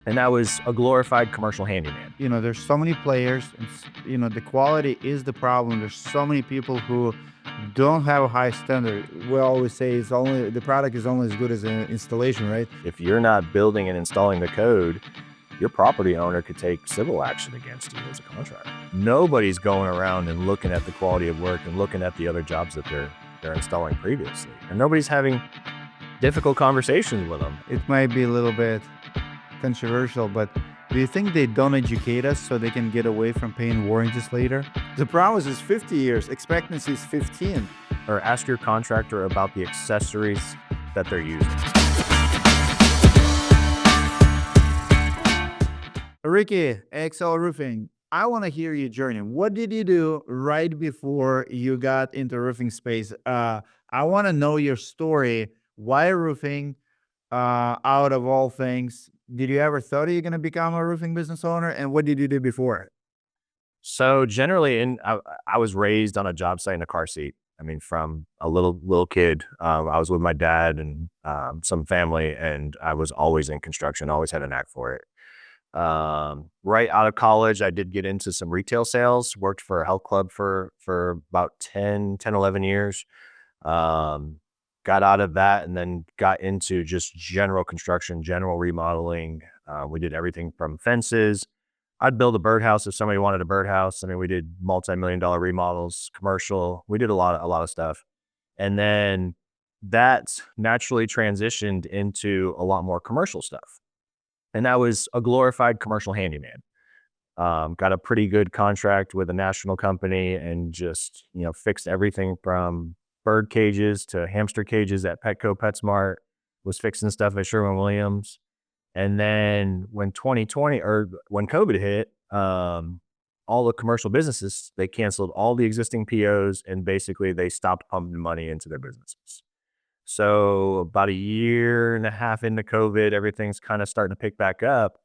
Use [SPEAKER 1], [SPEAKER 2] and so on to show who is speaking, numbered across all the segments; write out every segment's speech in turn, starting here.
[SPEAKER 1] and I was a glorified commercial handyman.
[SPEAKER 2] There's so many players, and the quality is the problem. There's so many people who don't have a high standard. We always say it's only the product is only as good as an installation, right?
[SPEAKER 1] If you're not building and installing the code, your property owner could take civil action against you as a contractor. Nobody's going around and looking at the quality of work and looking at the other jobs that they're installing previously. And nobody's having difficult conversations with them.
[SPEAKER 2] It might be a little bit controversial, but do you think they don't educate us so they can get away from paying warranties later? The promise is 50 years, expectancy is 15.
[SPEAKER 1] Or ask your contractor about the accessories that they're using.
[SPEAKER 2] Ricky, XL Roofing, I want to hear your journey. What did you do right before you got into roofing space? I want to know your story. Why roofing? Out of all things, did you ever thought you're going to become a roofing business owner? And what did you do before?
[SPEAKER 1] So generally, I was raised on a job site in a car seat. I mean, from a little kid, I was with my dad and some family, and I was always in construction. Always had a knack for it. Right out of college, I did get into some retail sales. Worked for a health club for about 11 years. Um, got out of that and then got into just general construction, general remodeling. We did everything from fences. I'd build a birdhouse if somebody wanted a birdhouse. I mean, we did multi-million-dollar remodels, commercial. We did a lot of stuff. And then that naturally transitioned into a lot more commercial stuff. And I was a glorified commercial handyman. Got a pretty good contract with a national company and just, fixed everything from bird cages to hamster cages at Petco PetSmart, was fixing stuff at Sherwin-Williams. And then when 2020 or when COVID hit, all the commercial businesses, they canceled all the existing POs and basically they stopped pumping money into their businesses. So about a year and a half into COVID, everything's kind of starting to pick back up.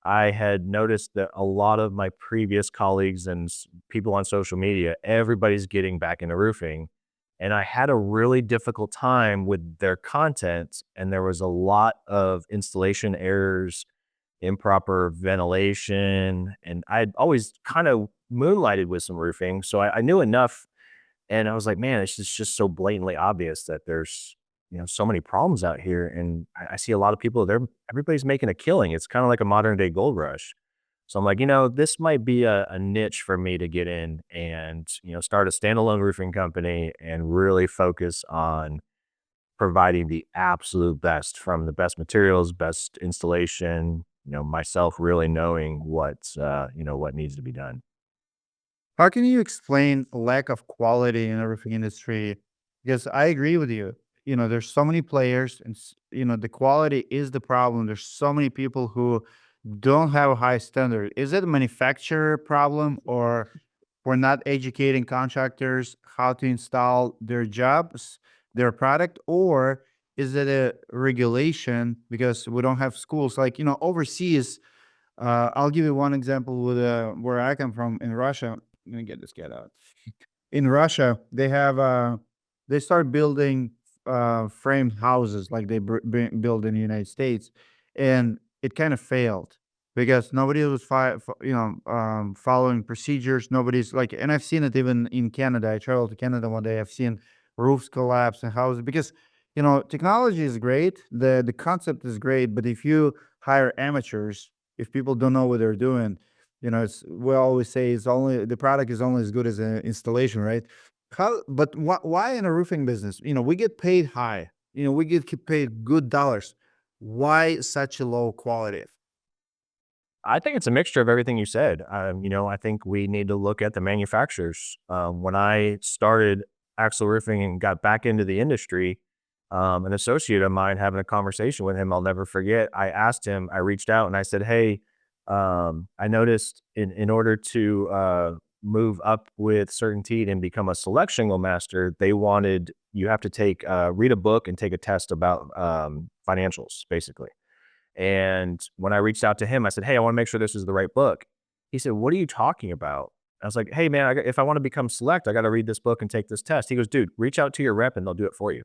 [SPEAKER 1] I had noticed that a lot of my previous colleagues and people on social media, everybody's getting back into roofing. And I had a really difficult time with their content. And there was a lot of installation errors, improper ventilation. And I'd always kind of moonlighted with some roofing. So I knew enough. And I was like, man, it's just so blatantly obvious that there's, so many problems out here. And I see a lot of people, everybody's making a killing. It's kind of like a modern day gold rush. So I'm like, this might be a niche for me to get in and, start a standalone roofing company and really focus on providing the absolute best from the best materials, best installation, myself really knowing what needs to be done.
[SPEAKER 2] How can you explain lack of quality in the roofing industry? Because I agree with you. There's so many players, and the quality is the problem. There's so many people who don't have a high standard. Is it a manufacturer problem, or we're not educating contractors how to install their jobs, their product, or is it a regulation because we don't have schools like overseas? I'll give you one example with where I come from in Russia. Let me get this cat out. In Russia, they start building framed houses like they build in the United States, and it kind of failed because nobody was following procedures. Nobody's like, and I've seen it even in Canada. I traveled to Canada one day. I've seen roofs collapse and houses because technology is great. The concept is great, but if you hire amateurs, if people don't know what they're doing, it's we always say it's only the product is only as good as an installation, right? But why in a roofing business? We get paid high. We get paid good dollars. Why such a low quality?
[SPEAKER 1] I think it's a mixture of everything you said. I think we need to look at the manufacturers. When I started Axle Roofing and got back into the industry, an associate of mine having a conversation with him, I'll never forget. I asked him, I reached out and I said, "Hey, I noticed in order to move up with certainty and become a select shingle master, they wanted you have to take read a book and take a test about financials, basically." And when I reached out to him, I said, "Hey, I want to make sure this is the right book." He said, "What are you talking about?" I was like, "Hey, man, if I want to become select, I got to read this book and take this test." He goes, "Dude, reach out to your rep and they'll do it for you."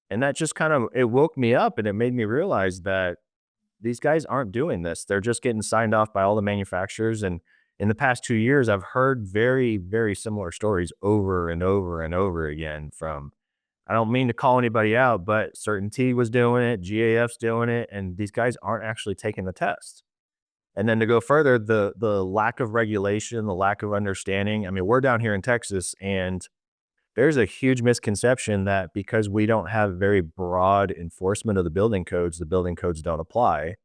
[SPEAKER 1] And that just kind of it woke me up and it made me realize that these guys aren't doing this. They're just getting signed off by all the manufacturers. And in the past 2 years, I've heard very, very similar stories over and over and over again from, I don't mean to call anybody out, but Certainty was doing it, GAF's doing it, and these guys aren't actually taking the test. And then to go further, the lack of regulation, the lack of understanding. I mean, we're down here in Texas, and there's a huge misconception that because we don't have very broad enforcement of the building codes don't apply.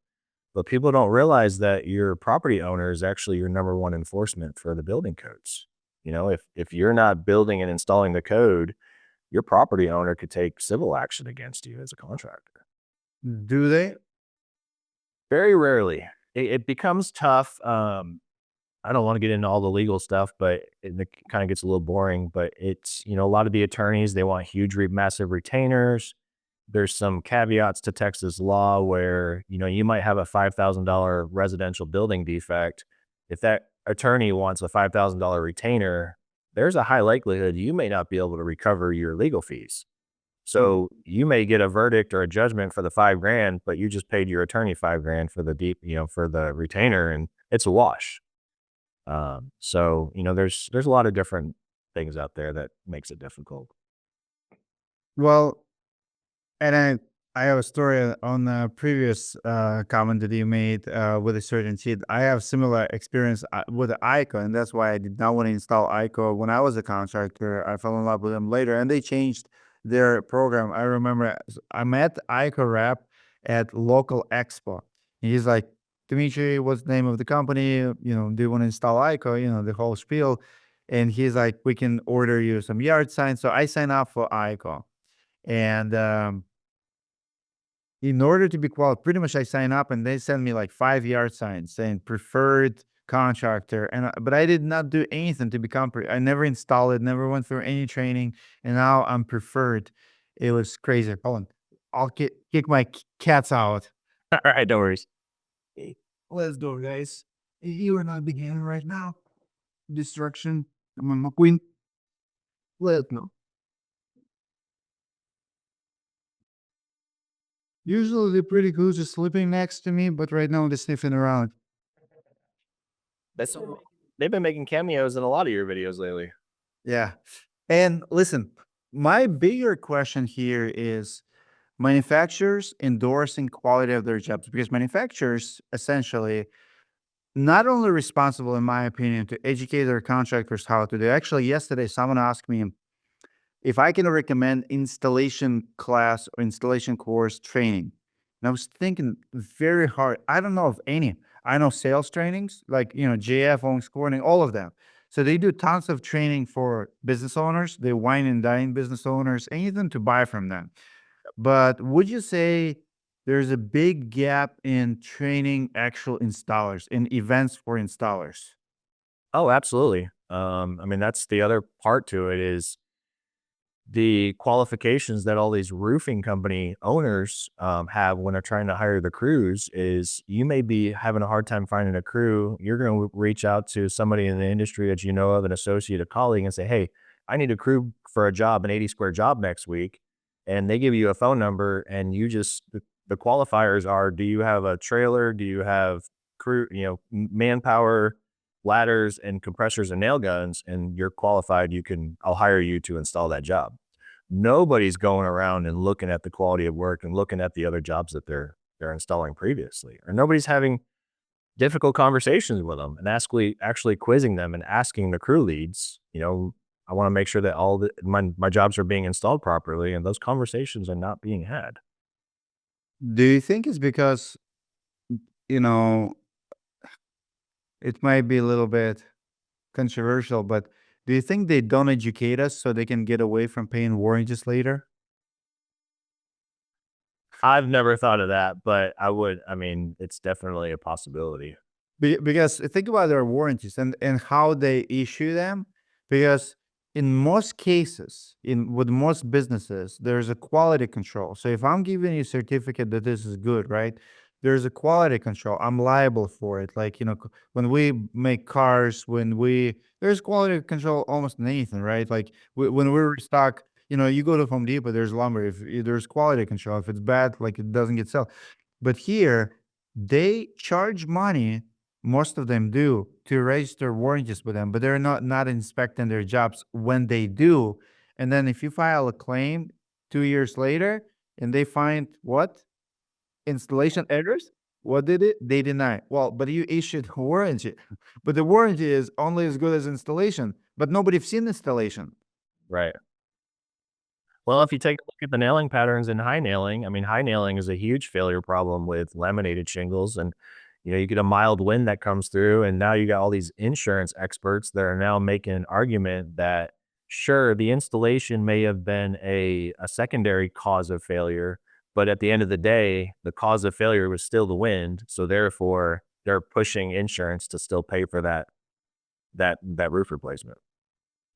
[SPEAKER 1] But people don't realize that your property owner is actually your number one enforcement for the building codes. If you're not building and installing the code, your property owner could take civil action against you as a contractor.
[SPEAKER 2] Do they?
[SPEAKER 1] Very rarely. It becomes tough. I don't want to get into all the legal stuff, but it kind of gets a little boring. But it's, a lot of the attorneys, they want huge, massive retainers. There's some caveats to Texas law where, you might have a $5,000 residential building defect. If that attorney wants a $5,000 retainer, there's a high likelihood you may not be able to recover your legal fees.
[SPEAKER 2] Mm.
[SPEAKER 1] So you may get a verdict or a judgment for the 5 grand, but you just paid your attorney 5 grand for for the retainer, and it's a wash. There's a lot of different things out there that makes it difficult.
[SPEAKER 2] Well, and I have a story on the previous comment that you made with a certain seed. I have similar experience with ICO, and that's why I did not want to install ICO when I was a contractor. I fell in love with them later, and they changed their program. I remember I met ICO rep at local expo. He's like, Dimitri, what's the name of the company? Do you want to install ICO? The whole spiel. And he's like, we can order you some yard signs. So I signed up for ICO. And in order to be qualified, pretty much I sign up and they send me like 5 yard signs saying preferred contractor. But I did not do anything to become. I never installed it, never went through any training, and now I'm preferred. It was crazy. Hold on, I'll kick my cats out.
[SPEAKER 1] All right, no worries.
[SPEAKER 2] Okay, let's go, guys. You are not beginning right now. Destruction. I'm on my queen. Let's go. Usually they're pretty cool just sleeping next to me, but right now they're sniffing around.
[SPEAKER 1] That's They've been making cameos in a lot of your videos lately.
[SPEAKER 2] Yeah. And listen, my bigger question here is manufacturers endorsing quality of their jobs, because manufacturers essentially not only responsible, in my opinion, to educate their contractors how to do. Actually, yesterday someone asked me if I can recommend installation class or installation course training. And I was thinking very hard. I don't know of any. I know sales trainings like, JF, home scoring, all of them. So they do tons of training for business owners. They wine and dine business owners, anything to buy from them. But would you say there's a big gap in training actual installers, in events for installers?
[SPEAKER 1] Oh, absolutely. I mean, that's the other part to it is the qualifications that all these roofing company owners have when they're trying to hire the crews is you may be having a hard time finding a crew. You're going to reach out to somebody in the industry that you know of, an associate, a colleague, and say, hey, I need a crew for a job, an 80 square job next week. And they give you a phone number, and the qualifiers are, do you have a trailer? Do you have crew, manpower, ladders and compressors and nail guns, and you're qualified, I'll hire you to install that job. Nobody's going around and looking at the quality of work and looking at the other jobs that they're installing previously, or nobody's having difficult conversations with them and actually quizzing them and asking the crew leads, I want to make sure that all my jobs are being installed properly, and those conversations are not being had.
[SPEAKER 2] Do you think it's because, you know, it might be a little bit controversial, but do you think they don't educate us so they can get away from paying warranties later?
[SPEAKER 1] I've never thought of that, but I mean, it's definitely a possibility.
[SPEAKER 2] Because think about their warranties and how they issue them. Because in most cases, in with most businesses, there's a quality control. So if I'm giving you a certificate that this is good, right? There's a quality control. I'm liable for it. Like, when we make cars, there's quality control almost in anything, right? Like when we restock, you go to Home Depot, there's lumber. If there's quality control, if it's bad, like it doesn't get sold. But here, They charge money, most of them do, to register warranties with them, but they're not inspecting their jobs when they do. And then if you file a claim 2 years later and they find what? Installation errors? What did it? They deny. Well, but you issued a warranty. But the warranty is only as good as installation, but nobody's seen installation.
[SPEAKER 1] Right. Well, if you take a look at the nailing patterns in high nailing, I mean, high nailing is a huge failure problem with laminated shingles. And, you get a mild wind that comes through, and now you got all these insurance experts that are now making an argument that, sure, the installation may have been a secondary cause of failure, but at the end of the day, the cause of failure was still the wind. So therefore, they're pushing insurance to still pay for that roof replacement.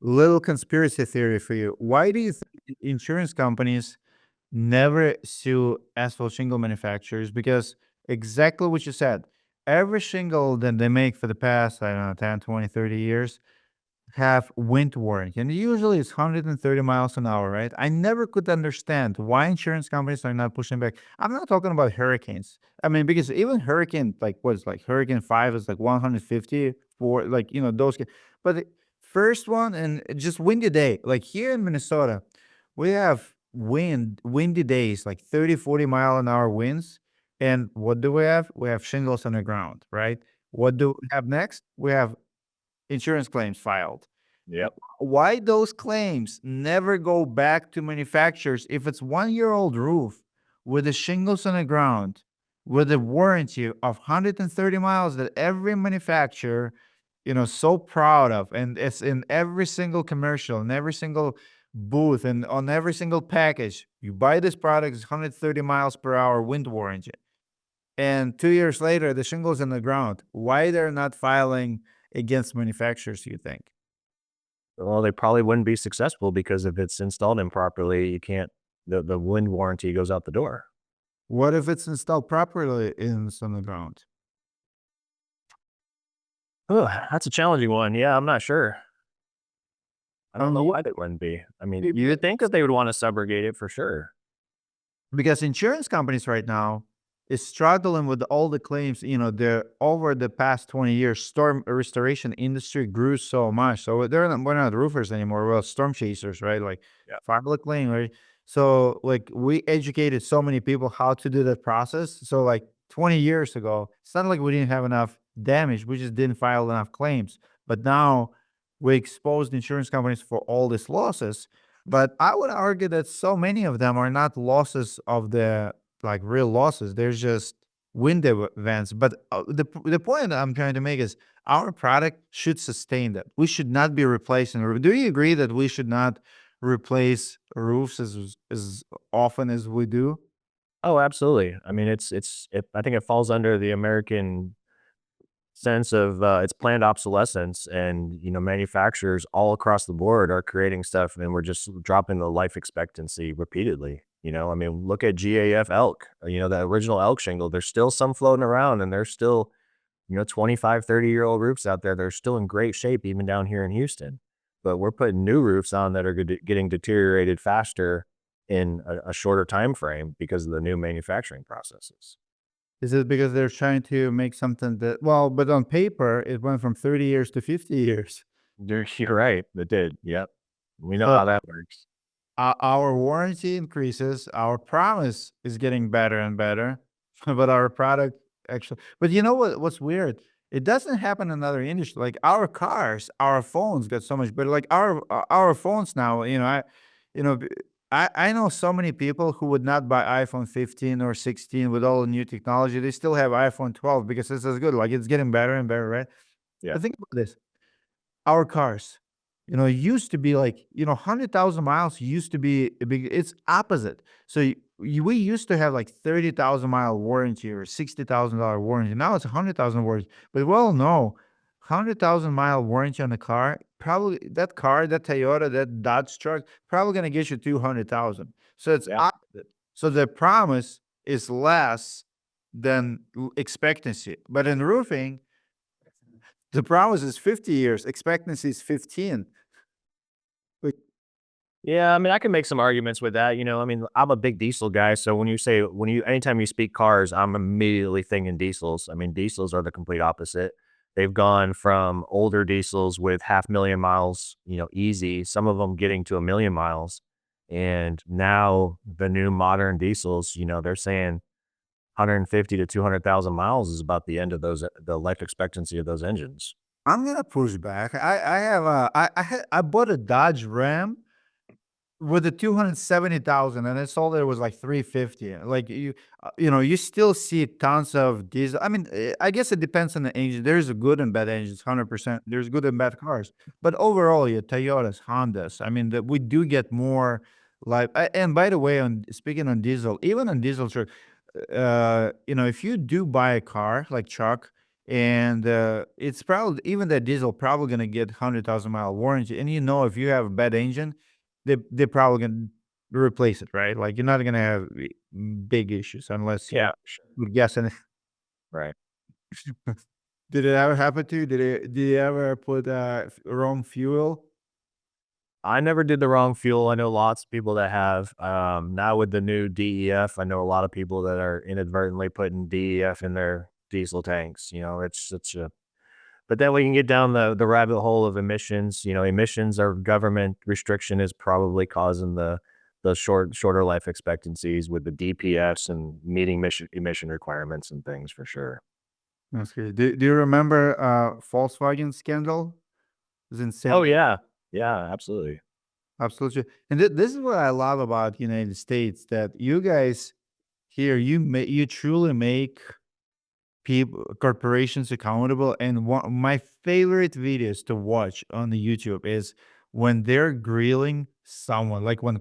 [SPEAKER 2] Little conspiracy theory for you. Why do you think insurance companies never sue asphalt shingle manufacturers? Because exactly what you said, every shingle that they make for the past, I don't know, 10, 20, 30 years have wind warranty, and usually it's 130 miles an hour, right? I never could understand why insurance companies are not pushing back. I'm not talking about hurricanes. I mean, because even hurricane, like what's like Hurricane 5 is like 150 for like, those. But the first one and just windy day, like here in Minnesota, we have windy days, like 30, 40 mile an hour winds. And what do we have? We have shingles on the ground, right? What do we have next? We have insurance claims filed.
[SPEAKER 1] Yep.
[SPEAKER 2] Why those claims never go back to manufacturers if it's 1-year-old roof with the shingles on the ground with a warranty of 130 miles that every manufacturer, so proud of, and it's in every single commercial, in every single booth, and on every single package. You buy this product, it's 130 miles per hour wind warranty. And 2 years later, the shingles on the ground. Why they're not filing against manufacturers, you think?
[SPEAKER 1] Well, they probably wouldn't be successful because if it's installed improperly, you can't the wind warranty goes out the door.
[SPEAKER 2] What if it's installed properly in on the ground?
[SPEAKER 1] Ugh, that's a challenging one. Yeah, I'm not sure. I don't know
[SPEAKER 2] You
[SPEAKER 1] why they wouldn't be. I mean,
[SPEAKER 2] it
[SPEAKER 1] you would think that they would wanna subrogate it for sure.
[SPEAKER 2] because insurance companies right now is struggling with all the claims, the over the past 20 years, storm restoration industry grew so much. So we're not roofers anymore. We're storm chasers, right? Like
[SPEAKER 1] Yeah.
[SPEAKER 2] file a claim, right? So like we educated so many people how to do that process. So like 20 years ago, it's not like we didn't have enough damage. We just didn't file enough claims. But now we exposed insurance companies for all these losses. But I would argue that so many of them are not losses of the like real losses. There's just window events. But the point I'm trying to make is our product should sustain that. We should not be replacing roof. Do you agree that we should not replace roofs as often as we do?
[SPEAKER 1] Oh, absolutely. I mean, I think it falls under the American sense of, it's planned obsolescence, and, manufacturers all across the board are creating stuff, and we're just dropping the life expectancy repeatedly, I mean, look at GAF elk, the original elk shingle, there's still some floating around, and there's still, 25, 30-year-old roofs out there. They're still in great shape even down here in Houston, but we're putting new roofs on that are getting deteriorated faster in a shorter time frame because of the new manufacturing processes.
[SPEAKER 2] Is it because they're trying to make something that, well, but on paper it went from 30 years to 50 years.
[SPEAKER 1] You're right. It did. Yep. We know
[SPEAKER 2] So
[SPEAKER 1] how that works.
[SPEAKER 2] our warranty increases, our promise is getting better and better, but our product actually, but you know what's weird? It doesn't happen in other industry. Like our cars, our phones got so much better. Like our phones now, you know, b- I know so many people who would not buy iPhone 15 or 16 with all the new technology. They still have iPhone 12 because it's as good. Like it's getting better and better, right?
[SPEAKER 1] Yeah.
[SPEAKER 2] But think about this, our cars, it used to be like, 100,000 miles used to be a big, it's opposite. So we used to have like 30,000 mile warranty or $60,000 warranty. Now it's 100,000 warranty. But well, no, 100,000 mile warranty on a car, probably that car, that Toyota, that Dodge truck, probably going to get you 200,000. So it's
[SPEAKER 1] Yeah.
[SPEAKER 2] opposite. So the promise is less than expectancy. But in roofing, the promise is 50 years, expectancy is 15. Like,
[SPEAKER 1] Yeah, I mean, I can make some arguments with that, I mean, I'm a big diesel guy, so anytime you speak cars, I'm immediately thinking diesels. I mean, diesels are the complete opposite. They've gone from older diesels with 500,000 miles, easy, some of them getting to 1,000,000 miles, and now the new modern diesels, they're saying 150 to 200,000 miles is about the end of the life expectancy of those engines.
[SPEAKER 2] I'm gonna push back. I have a I bought a Dodge Ram with the 270,000 and I saw that it was like 350. Like you still see tons of diesel. I mean, I guess it depends on the engine. There's a good and bad engines, 100%. There's good and bad cars. But overall, yeah, Toyotas, Hondas, I mean, that we do get more like and by the way, on speaking on diesel, even on diesel truck, if you do buy a car like truck and it's probably even that diesel probably gonna get 100,000 mile warranty, and if you have a bad engine, they're probably gonna replace it, right? Like, you're not gonna have big issues unless
[SPEAKER 1] Yeah, sure.
[SPEAKER 2] you're guessing.
[SPEAKER 1] Right.
[SPEAKER 2] Did it ever happen to you? Did you ever put, wrong fuel?
[SPEAKER 1] I never did the wrong fuel. I know lots of people that have. Now with the new DEF, I know a lot of people that are inadvertently putting DEF in their diesel tanks. It's such a. But then we can get down the rabbit hole of emissions. Emissions or government restriction is probably causing the shorter life expectancies with the DPFs and meeting emission requirements and things for sure.
[SPEAKER 2] That's good. Do you remember, Volkswagen scandal? It was
[SPEAKER 1] Oh
[SPEAKER 2] insane.
[SPEAKER 1] yeah, yeah, absolutely.
[SPEAKER 2] Absolutely. And this is what I love about United States, that you guys here, you truly make people corporations accountable. And one my favorite videos to watch on the YouTube is when they're grilling someone, like when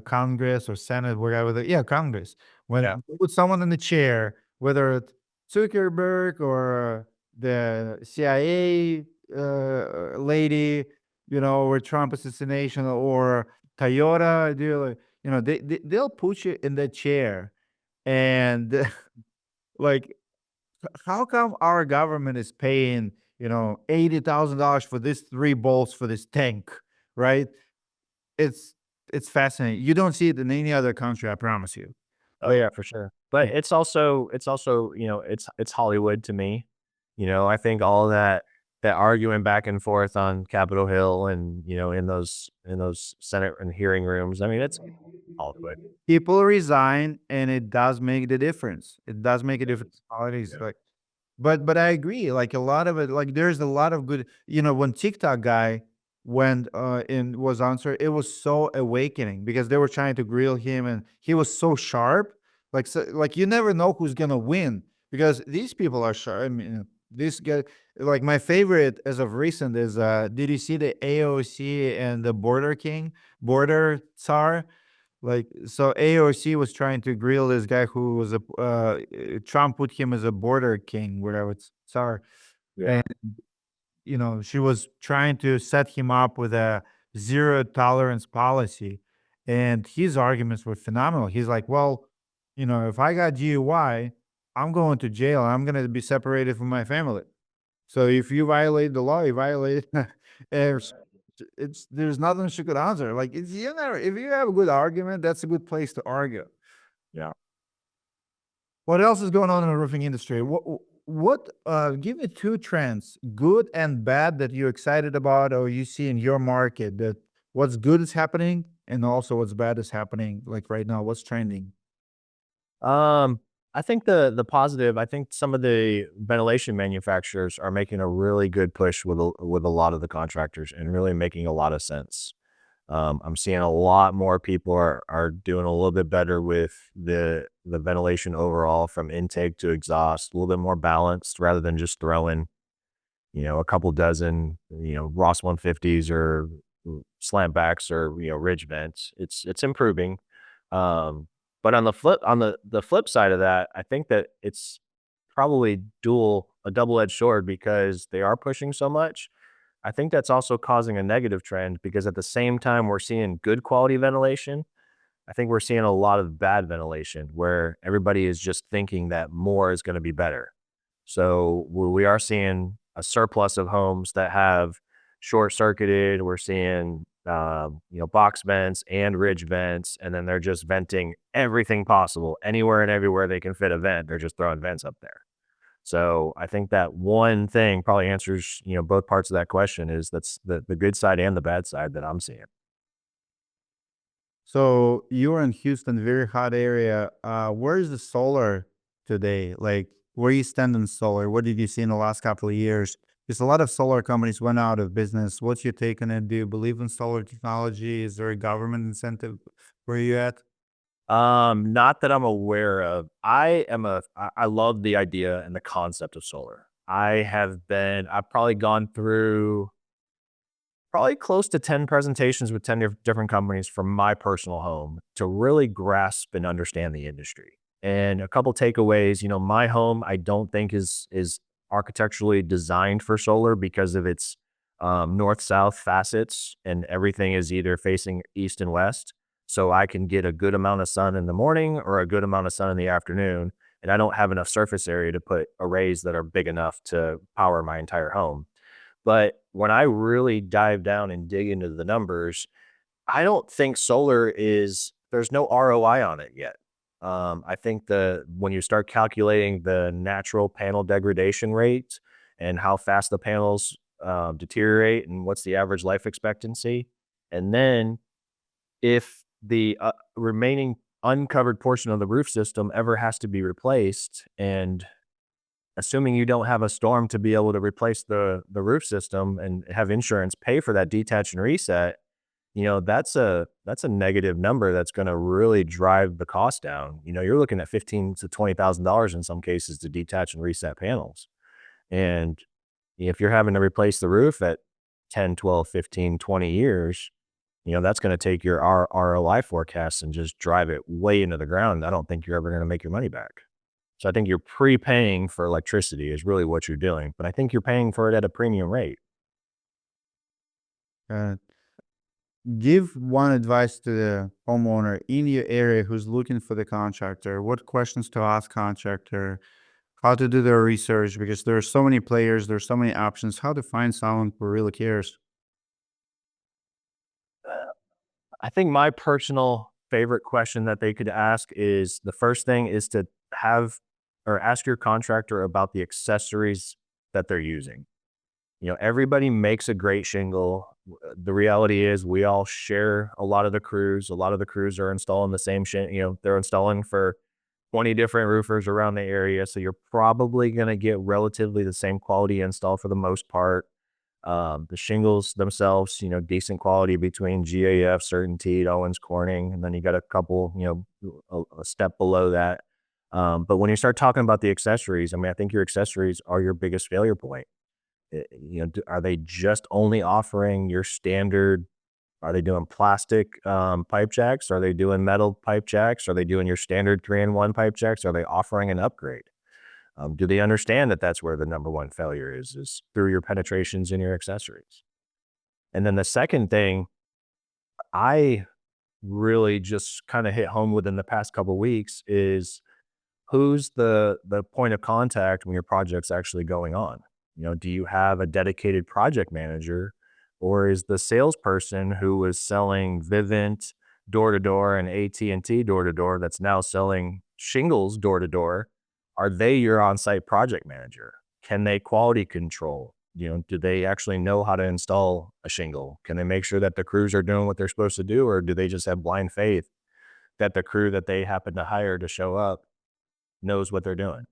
[SPEAKER 2] Congress or Senate, wherever Congress, when
[SPEAKER 1] Yeah,
[SPEAKER 2] they put someone in the chair, whether it's Zuckerberg or the CIA lady, or Trump assassination or Toyota dealer, they'll put you in the chair and like, how come our government is paying, $80,000 for this 3 bolts for this tank, right? It's it's fascinating. You don't see it in any other country, I promise you.
[SPEAKER 1] oh yeah, for sure. But it's also, it's Hollywood to me. I think all that arguing back and forth on Capitol Hill and, in those Senate and hearing rooms. I mean, it's Hollywood.
[SPEAKER 2] People resign, and it does make the difference. It does make a difference. Holidays,
[SPEAKER 1] Yeah.
[SPEAKER 2] like, but I agree, like, a lot of it, like, there's a lot of good, when TikTok guy went, and was answered, it was so awakening because they were trying to grill him, and he was so sharp, like, you never know who's gonna win because these people are sharp. I mean, this guy, like, my favorite as of recent is, did you see the AOC and the Border Tsar? Like, so AOC was trying to grill this guy who was Trump put him as a border king, whatever it's czar,
[SPEAKER 1] Yeah.
[SPEAKER 2] and she was trying to set him up with a zero tolerance policy, and his arguments were phenomenal. He's like, well, if I got GUI, I'm going to jail. I'm going to be separated from my family. So if you violate the law, you violate it. There's nothing she could answer. Like, if you have a good argument, that's a good place to argue.
[SPEAKER 1] Yeah.
[SPEAKER 2] What else is going on in the roofing industry? Give me two trends, good and bad, that you're excited about or you see in your market, that what's good is happening and also what's bad is happening, like right now, what's trending?
[SPEAKER 1] Um, I think the positive, I think some of the ventilation manufacturers are making a really good push with a lot of the contractors and really making a lot of sense. I'm seeing a lot more people are doing a little bit better with the ventilation overall from intake to exhaust, a little bit more balanced rather than just throwing, a couple dozen, Ross 150s or slant backs or, ridge vents. It's improving. Um, but on the flip side of that, I think that it's probably a double-edged sword because they are pushing so much. I think that's also causing a negative trend because at the same time we're seeing good quality ventilation, I think we're seeing a lot of bad ventilation where everybody is just thinking that more is going to be better. So we are seeing a surplus of homes that have short circuited. We're seeing box vents and ridge vents, and then they're just venting everything possible anywhere and everywhere they can fit a vent. They're just throwing vents up there. So I think that one thing probably answers, both parts of that question is that's the good side and the bad side that I'm seeing.
[SPEAKER 2] So you're in Houston, very hot area. Where is the solar today? Like, where you stand in solar? What did you see in the last couple of years? Because a lot of solar companies went out of business. What's your take on it? Do you believe in solar technology? Is there a government incentive? Where you at?
[SPEAKER 1] Not that I'm aware of. I love the idea and the concept of solar. I've probably gone through probably close to 10 presentations with 10 different companies from my personal home to really grasp and understand the industry. And a couple takeaways, my home I don't think is architecturally designed for solar because of its north south facets, and everything is either facing east and west. So I can get a good amount of sun in the morning or a good amount of sun in the afternoon. And I don't have enough surface area to put arrays that are big enough to power my entire home. But when I really dive down and dig into the numbers, I don't think there's no ROI on it yet. I think when you start calculating the natural panel degradation rate and how fast the panels deteriorate and what's the average life expectancy, and then if the remaining uncovered portion of the roof system ever has to be replaced, and assuming you don't have a storm to be able to replace the roof system and have insurance pay for that detach and reset, that's a negative number that's going to really drive the cost down. You're looking at 15 to $20,000 in some cases to detach and reset panels. And if you're having to replace the roof at 10, 12, 15, 20 years, that's going to take your ROI forecast and just drive it way into the ground. I don't think you're ever going to make your money back. So I think you're prepaying for electricity is really what you're doing, but I think you're paying for it at a premium rate.
[SPEAKER 2] Uh, Give one advice to the homeowner in your area who's looking for the contractor. What questions to ask contractor? How to do their research? Because there are so many players, there's so many options. How to find someone who really cares?
[SPEAKER 1] I think my personal favorite question that they could ask is the first thing is to have or ask your contractor about the accessories that they're using. Everybody makes a great shingle. The reality is we all share a lot of the crews. A lot of the crews are installing the same they're installing for 20 different roofers around the area. So you're probably going to get relatively the same quality install for the most part. The shingles themselves, decent quality between GAF, Certainty, Owens Corning, and then you got a couple, a step below that. But when you start talking about the accessories, I mean, I think your accessories are your biggest failure point. Are they just only offering your standard? Are they doing plastic pipe jacks? Are they doing metal pipe jacks? Are they doing your standard 3-in-1 pipe jacks? Are they offering an upgrade? Do they understand that that's where the number one failure is through your penetrations and your accessories? And then the second thing I really just kind of hit home within the past couple of weeks is who's the point of contact when your project's actually going on? Do you have a dedicated project manager, or is the salesperson who was selling Vivint door to door and AT&T door to door that's now selling shingles door to door? Are they your on-site project manager? Can they quality control? Do they actually know how to install a shingle? Can they make sure that the crews are doing what they're supposed to do, or do they just have blind faith that the crew that they happen to hire to show up knows what they're doing?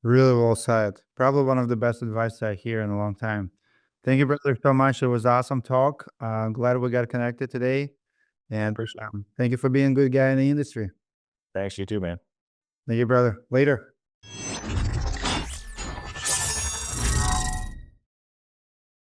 [SPEAKER 2] Really well said. Probably one of the best advice I hear in a long time. Thank you, brother, so much. It was awesome talk. I'm glad we got connected today. And
[SPEAKER 1] Appreciate it.
[SPEAKER 2] thank you for being a good guy in the industry.
[SPEAKER 1] Thanks, you too, man.
[SPEAKER 2] Thank you, brother. Later.